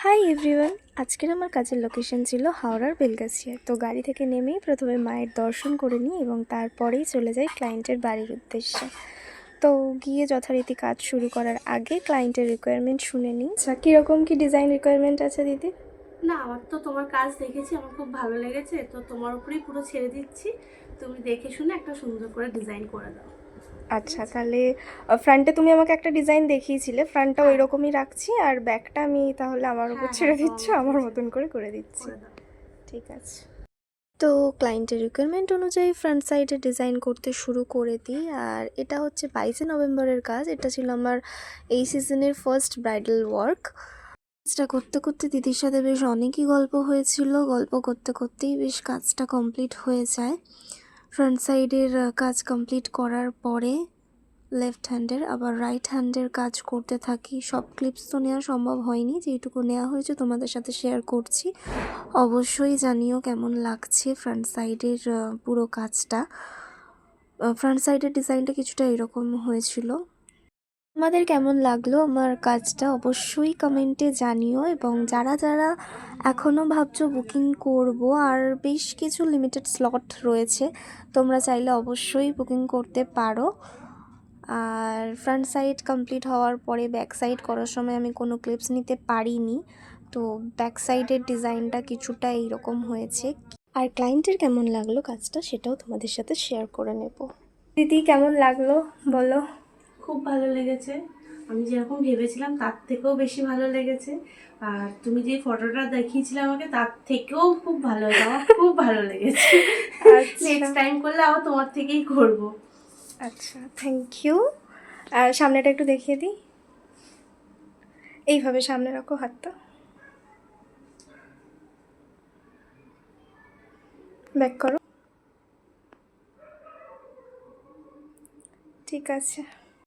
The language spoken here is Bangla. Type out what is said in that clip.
হাই এভরিওয়ান, আজকের আমার কাজের লোকেশন ছিল হাওড়ার বেলগাছিয়ায়। তো গাড়ি থেকে নেমেই প্রথমে মায়ের দর্শন করে নিই এবং তারপরেই চলে যাই ক্লায়েন্টের বাড়ির উদ্দেশ্যে। তো গিয়ে যথারীতি কাজ শুরু করার আগে ক্লায়েন্টের রিকোয়ারমেন্ট শুনে নিই। আচ্ছা, কীরকম কী ডিজাইন রিকোয়ারমেন্ট আছে দিদি? না, আমার তো তোমার কাজ দেখেছি, আমার খুব ভালো লেগেছে, তো তোমার উপরেই পুরো ছেড়ে দিচ্ছি। তুমি দেখে শুনে একটা সুন্দর করে ডিজাইন করে দাও। ঠিক আচ্ছা, আছে? তাহলে ফ্রন্টে তুমি আমাকে একটা ডিজাইন দেখিয়েছিলে, ফ্রন্টটা ওই হ্যাঁ, রকমই রাখছি, আর ব্যাকটা আমি তাহলে আমার উপর হ্যাঁ, হ্যাঁ, ছেড়ে তোমার দিচ্ছ, মতন আমার ছেড়ে মতন দাও, করে দিচ্ছি। করে দাও। ঠিক আছে। তো ক্লায়েন্টের রিকোয়ারমেন্ট অনুযায়ী ফ্রন্ট সাইডে ডিজাইন করতে শুরু করে দিই। আর এটা হচ্ছে 22শে নভেম্বরের কাজ। এটা ছিল আমার এই সিজনের ফার্স্ট ব্রাইডাল ওয়ার্ক। কাজটা করতে করতে দিদির সাথে বেশ অনেকই গল্প হয়েছিল। গল্প করতে করতেই বেশ কাজটা কমপ্লিট হয়ে যায়। ফ্রন্ট সাইডের কাজ কমপ্লিট করার পরে লেফট হ্যান্ডের আবার রাইট হ্যান্ডের কাজ করতে থাকি। সব ক্লিপস তো নেওয়া সম্ভব হয়নি, যেটুকু নেওয়া হয়েছে তোমাদের সাথে শেয়ার করছি। অবশ্যই জানিও কেমন লাগছে ফ্রন্ট সাইডের পুরো কাজটা। ফ্রন্ট সাইডের ডিজাইনটা কিছুটা এরকম হয়েছিল। তোমাদের কেমন লাগলো আমার কাজটা অবশ্যই কমেন্টে জানিও। এবং যারা যারা এখনও ভাবছো বুকিং করব, আর বেশ কিছু লিমিটেড স্লট রয়েছে, তোমরা চাইলে অবশ্যই বুকিং করতে পারো। আর ফ্রন্ট সাইড কমপ্লিট হওয়ার পরে ব্যাক সাইড করার সময় আমি কোনো ক্লিপস নিতে পারিনি, তো ব্যাক সাইডের ডিজাইনটা কিছুটা এইরকম হয়েছে। আর ক্লায়েন্টের কেমন লাগলো কাজটা সেটাও তোমাদের সাথে শেয়ার করে নেব। দিদি, কেমন লাগলো বলো? খুব ভালো লেগেছে। আমি যেরকম ভেবেছিলাম তার থেকেও বেশি ভালো লেগেছে। আর তুমি যে ফটোটা দেখিয়েছিলে আমাকে, তার থেকেও খুব ভালো হয়েছে, আমার খুব ভালো লেগেছে। আচ্ছা নেক্সট টাইম করলে আবার তোমার থেকেই করবো। আচ্ছা, থ্যাংক ইউ। আর সামনেটা একটু দেখিয়ে দিই। এইভাবে সামনে রাখো হাতটা, ব্যাক করো। ঠিক আছে।